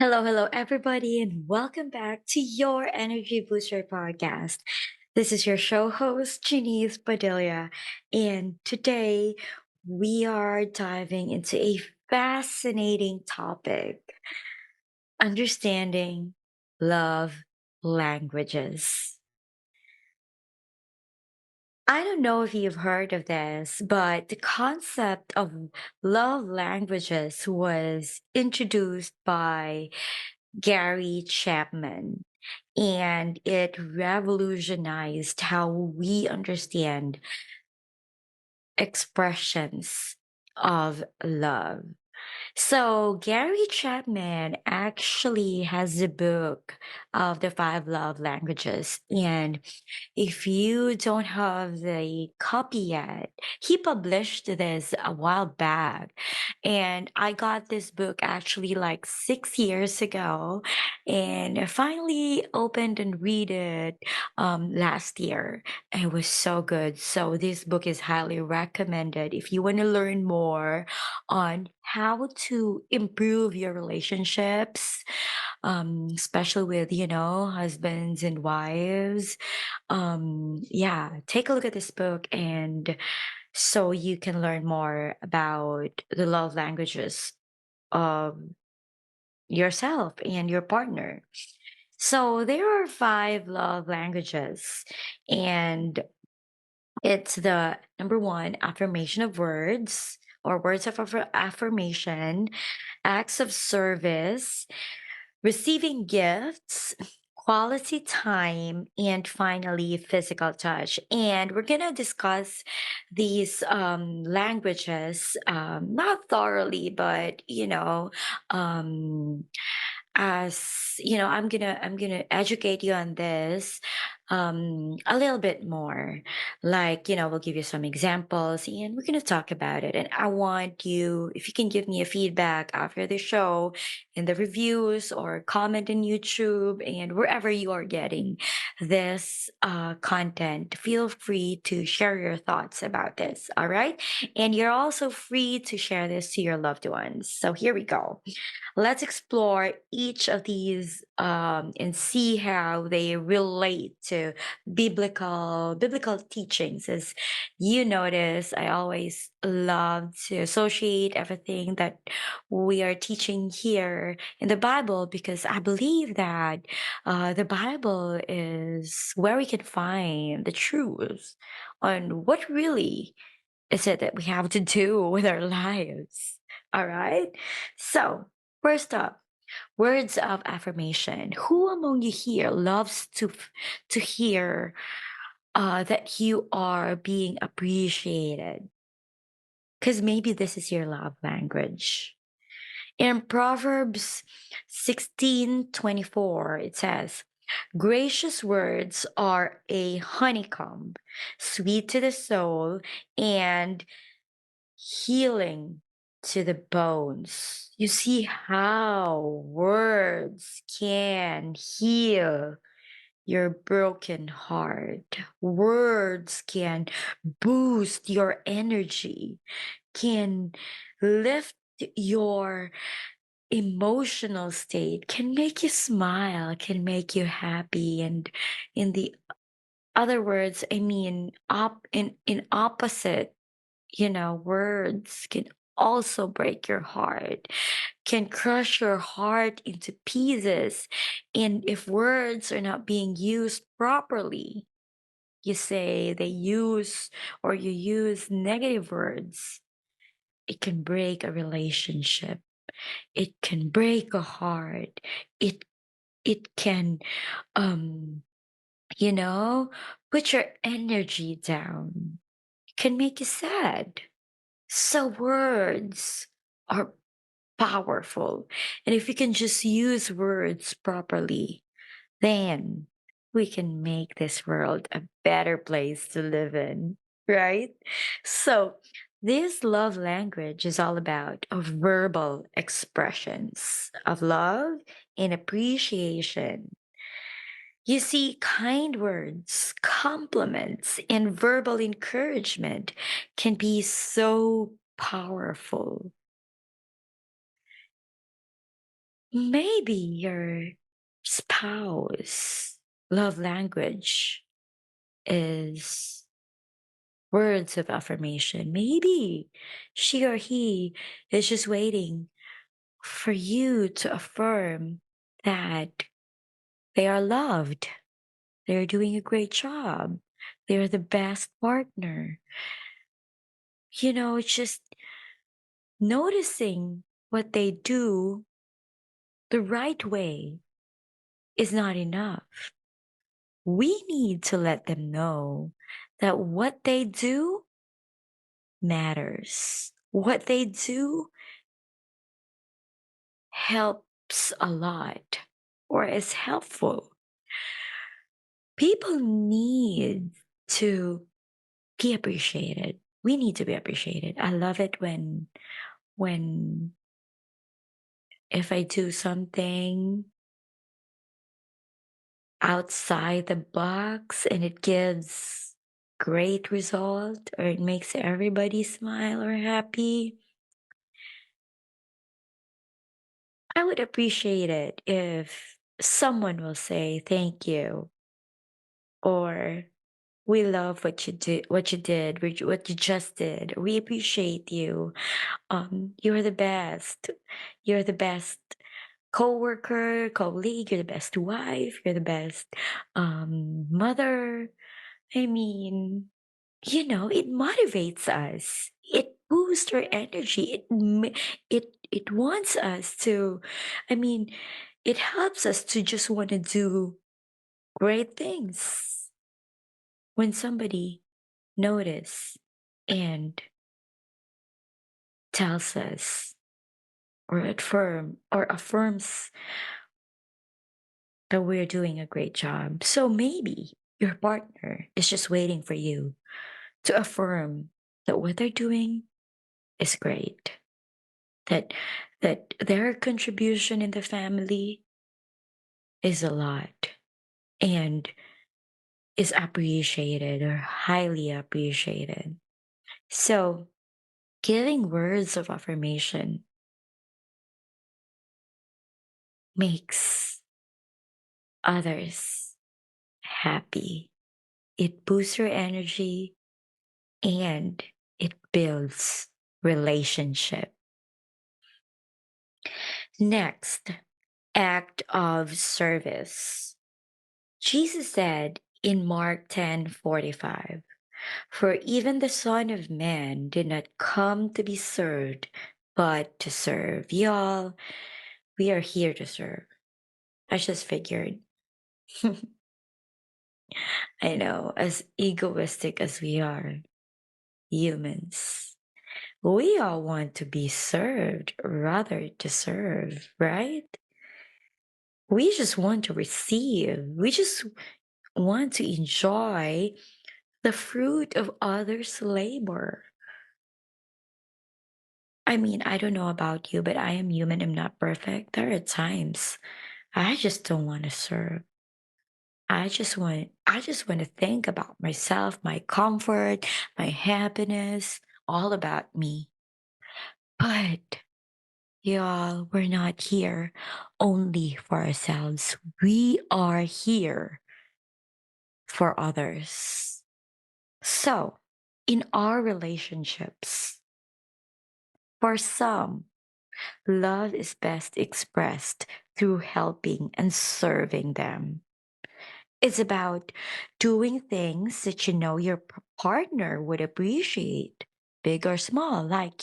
Hello, everybody, and welcome back to your Energy Booster podcast. This is your show host, Janice Padilla, and today we are diving into a fascinating topic: understanding love languages. I don't know if you've heard of this, but the concept of love languages was introduced by Gary Chapman, and it revolutionized how we understand expressions of love. So, Gary Chapman actually has the book of the five love languages. And if you don't have the copy yet, he published this a while back. And I got this book actually like 6 years ago. And I finally opened and read it last year. It was so good. So, this book is highly recommended if you want to learn more on how to improve your relationships, especially with, husbands and wives. Yeah, take a look at this book and so you can learn more about the love languages of yourself and your partner. So there are five love languages, and it's the number one, affirmation of words or words of affirmation, acts of service, receiving gifts, quality time, and finally, physical touch. And we're going to discuss these languages, not thoroughly, but, as I'm gonna educate you on this a little bit more, like, we'll give you some examples and we're gonna talk about it. And I want you, if you can give me a feedback after the show, in the reviews or comment in YouTube and wherever you are getting this content, feel free to share your thoughts about this. All right, and you're also free to share this to your loved ones. So here we go. Let's explore each of these and see how they relate to biblical teachings. As you notice, I always love to associate everything that we are teaching here in the Bible because I believe that the Bible is where we can find the truth on what really is it that we have to do with our lives. All right. So, first up, words of affirmation. Who among you here loves to hear that you are being appreciated? Because maybe this is your love language. In Proverbs 16:24, it says, gracious words are a honeycomb, sweet to the soul, and healing to the bones. You see how words can heal your broken heart. Words can boost your energy, can lift your emotional state, can make you smile, can make you happy. And in the other words, I mean, in opposite, words can also break your heart, can crush your heart into pieces. And if words are not being used properly, you say they use or you use negative words, it can break a relationship. It can break a heart. It it can um you know put your energy down. It can make you sad. So words are powerful. And if we can just use words properly, then we can make this world a better place to live in, right? So, this love language is all about of verbal expressions of love and appreciation. You see, kind words, compliments, and verbal encouragement can be so powerful. Maybe your spouse love language is words of affirmation. Maybe she or he is just waiting for you to affirm that they are loved, they're doing a great job, they're the best partner. It's just noticing what they do the right way is not enough. We need to let them know that what they do matters. What they do helps a lot or is helpful. People need to be appreciated. We need to be appreciated. I love it when if I do something outside the box and it gives great result or it makes everybody smile or happy, I would appreciate it if someone will say thank you or we love what you just did. We appreciate you. You're the best. You're the best coworker, colleague, you're the best wife, you're the best mother. I mean, it motivates us. It boosts our energy. It wants us to. I mean, it helps us to just want to do great things. When somebody notice and tells us or affirms that we're doing a great job. So maybe your partner is just waiting for you to affirm that what they're doing is great. That their contribution in the family is a lot and is appreciated or highly appreciated. So giving words of affirmation makes others happy. It boosts your energy and it builds relationship. Next, act of service. Jesus said in Mark 10:45, "For even the Son of Man did not come to be served, but to serve." Y'all, we are here to serve. I just figured. I know, as egoistic as we are, humans, we all want to be served rather to serve, right? We just want to receive. We just want to enjoy the fruit of others' labor. I mean, I don't know about you, but I am human. I'm not perfect. There are times I just don't want to serve. I just want to think about myself, my comfort, my happiness, all about me. But y'all, we're not here only for ourselves. We are here for others. So, in our relationships, for some, love is best expressed through helping and serving them. It's about doing things that you know your partner would appreciate, big or small, like,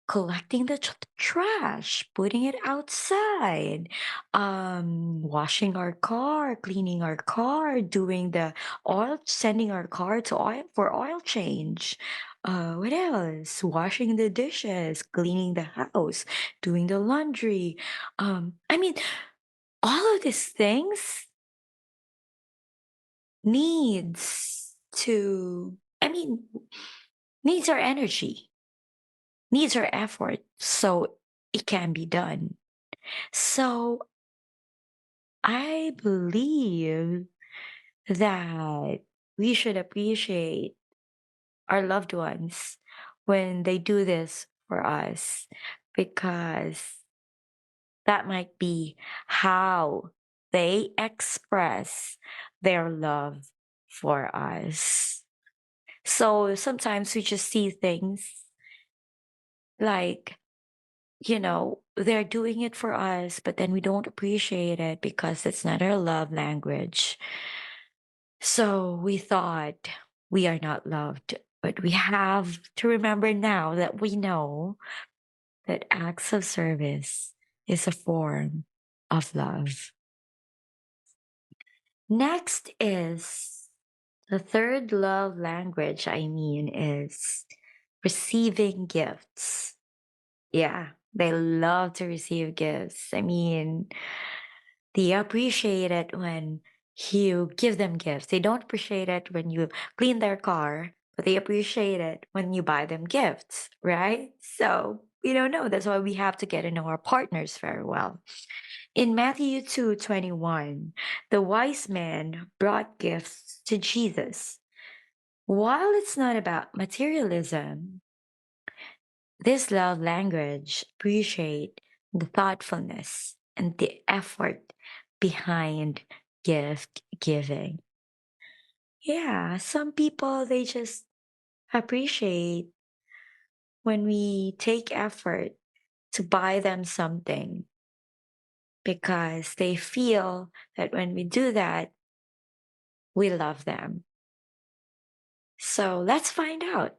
collecting the trash, putting it outside, washing our car, cleaning our car, doing the oil, sending our car to oil for oil change. What else? Washing the dishes, cleaning the house, doing the laundry. I mean, all of these things needs to, I mean, needs our energy, needs our effort, so it can be done. So I believe that we should appreciate our loved ones when they do this for us because That might be how they express their love for us. So sometimes we just see things like, they're doing it for us, but then we don't appreciate it because it's not our love language. So we thought we are not loved, but we have to remember now that we know that acts of service is a form of love. Next is the third love language, is receiving gifts. Yeah, they love to receive gifts. They appreciate it when you give them gifts. They don't appreciate it when you clean their car, but they appreciate it when you buy them gifts, right? So we don't know. That's why we have to get to know our partners very well. In Matthew 2:21, the wise man brought gifts to Jesus. While it's not about materialism, this love language appreciate the thoughtfulness and the effort behind gift giving. Yeah, some people they just appreciate when we take effort to buy them something because they feel that when we do that, we love them. So let's find out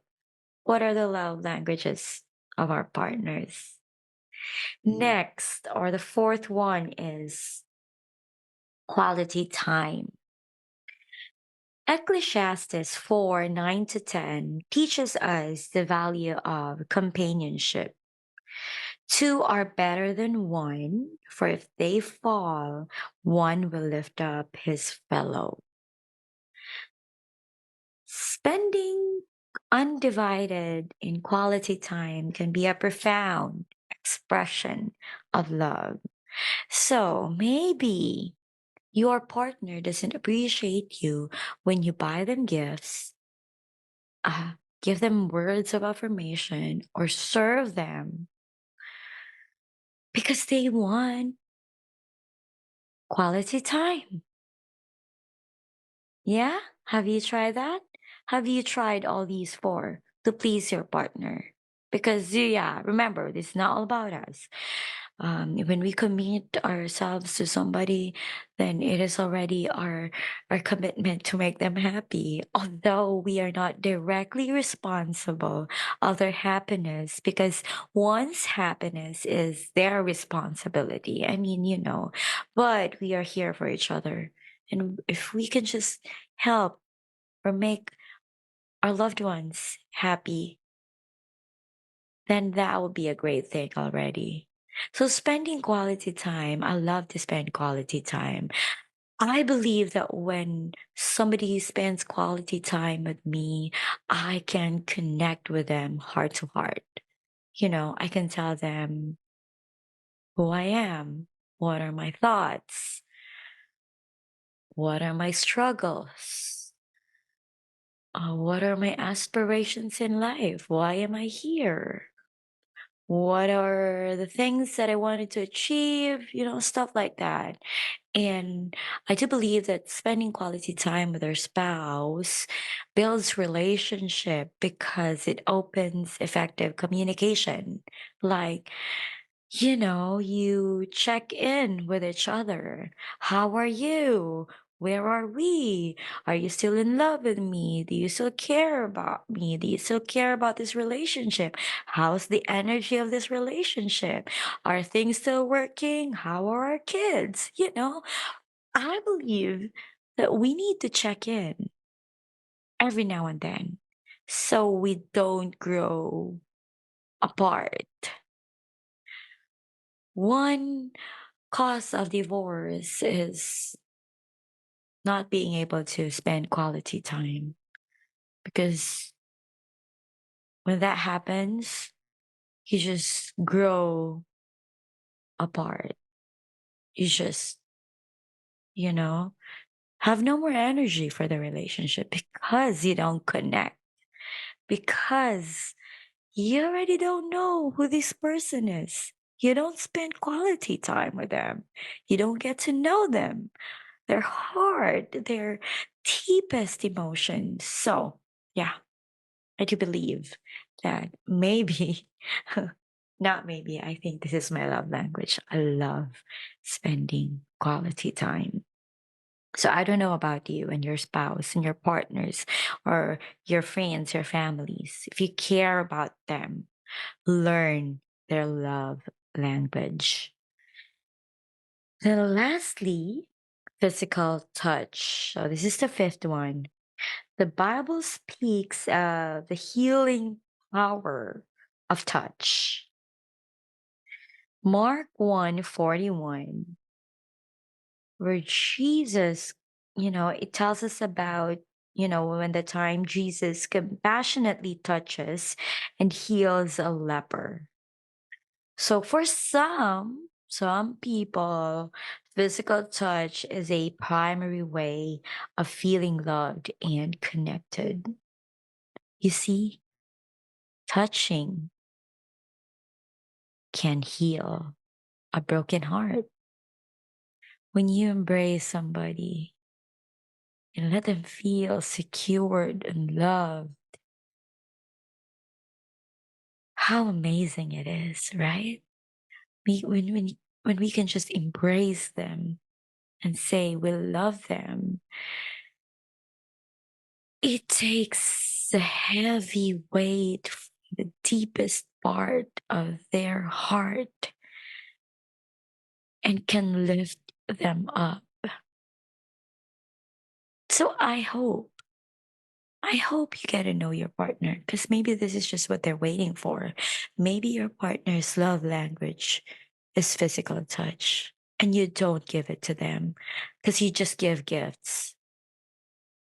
what are the love languages of our partners. Next, or the fourth one is quality time. Ecclesiastes 4:9-10 teaches us the value of companionship. Two are better than one, for if they fall, one will lift up his fellow. Spending undivided in quality time can be a profound expression of love. So maybe your partner doesn't appreciate you when you buy them gifts, give them words of affirmation, or serve them because they want quality time. Yeah? Have you tried that? Have you tried all these four to please your partner? Because, yeah, remember, this is not all about us. When we commit ourselves to somebody, then it is already our commitment to make them happy. Although we are not directly responsible of their happiness, because one's happiness is their responsibility. But we are here for each other. And if we can just help or make our loved ones happy, then that would be a great thing already. So spending quality time, I love to spend quality time. I believe that when somebody spends quality time with me, I can connect with them heart to heart. I can tell them who I am, what are my thoughts, what are my struggles, what are my aspirations in life, why am I here, what are the things that I wanted to achieve, stuff like that. And I do believe that spending quality time with our spouse builds relationship because it opens effective communication. Like, you check in with each other. How are you? Where are we? Are you still in love with me? Do you still care about me? Do you still care about this relationship? How's the energy of this relationship? Are things still working? How are our kids? I believe that we need to check in every now and then so we don't grow apart. One cause of divorce is not being able to spend quality time because when that happens, you just grow apart. You just, you know, have no more energy for the relationship because you don't connect, because you already don't know who this person is. You don't spend quality time with them. You don't get to know them, their heart, their deepest emotions. So, yeah, I do believe that maybe, not maybe, I think this is my love language. I love spending quality time. So I don't know about you and your spouse and your partners or your friends, your families. If you care about them, learn their love language. Then lastly, physical touch. So this is the fifth one. The Bible speaks of the healing power of touch. Mark 1:41, where Jesus, it tells us about, when the time Jesus compassionately touches and heals a leper. So for some people, physical touch is a primary way of feeling loved and connected. You see, touching can heal a broken heart. When you embrace somebody and let them feel secured and loved, how amazing it is, right? We, when we can just embrace them and say we love them, it takes the heavy weight from the deepest part of their heart and can lift them up. So I hope you get to know your partner because maybe this is just what they're waiting for. Maybe your partner's love language is physical touch and you don't give it to them because you just give gifts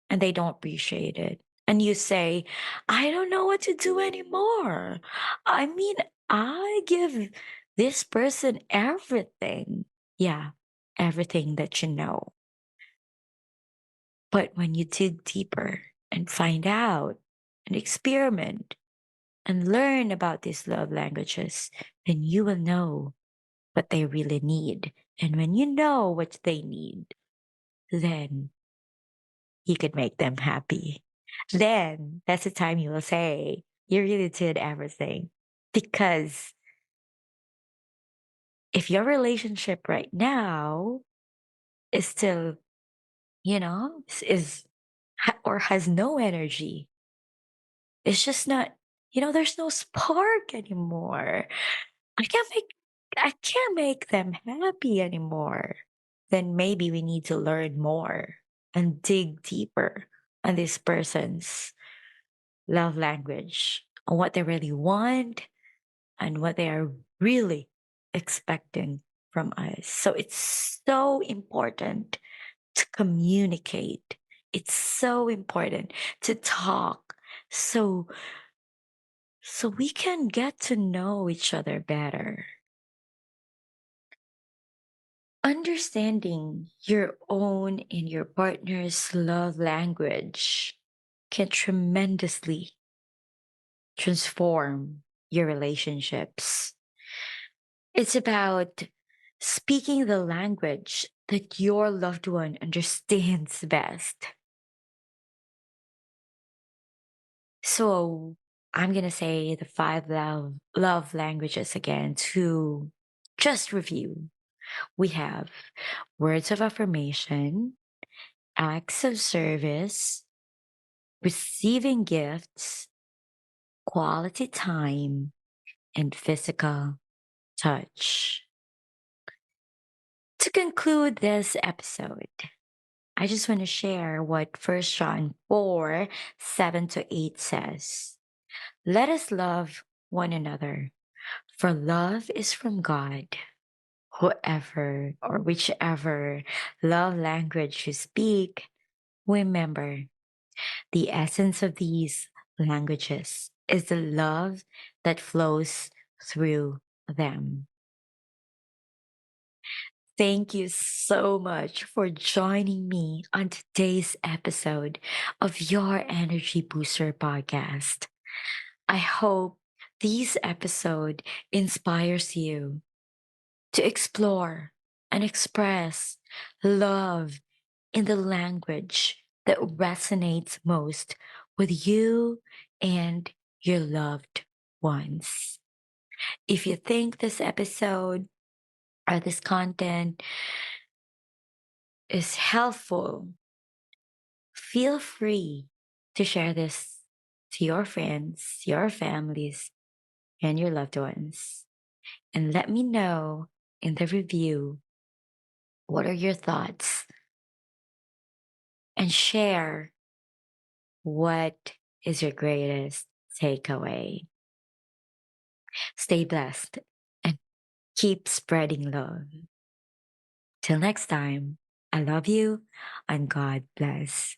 and they don't appreciate it. And you say, I don't know what to do anymore. I mean, I give this person everything. Yeah, everything that you know. But when you dig deeper and find out and experiment and learn about these love languages, then you will know what they really need. And when you know what they need, then you could make them happy. Then that's the time you will say, you really did everything. Because if your relationship right now is still, or has no energy, it's just not, there's no spark anymore. I can't make I can't make them happy anymore. Then maybe we need to learn more and dig deeper on this person's love language, on what they really want and what they are really expecting from us. So it's so important to communicate. It's so important to talk. So we can get to know each other better. Understanding your own and your partner's love language can tremendously transform your relationships. It's about speaking the language that your loved one understands best. So I'm going to say the five love languages again to just review. We have words of affirmation, acts of service, receiving gifts, quality time, and physical touch. To conclude this episode, I just want to share what First John 4:7-8 says. Let us love one another, for love is from God. Whoever or whichever love language you speak, remember the essence of these languages is the love that flows through them. Thank you so much for joining me on today's episode of Your Energy Booster podcast. I hope this episode inspires you to explore and express love in the language that resonates most with you and your loved ones. If you think this episode or this content is helpful, feel free to share this to your friends, your families, and your loved ones. And let me know in the review what are your thoughts and share what is your greatest takeaway. Stay blessed and keep spreading love. Till next time, I love you and God bless.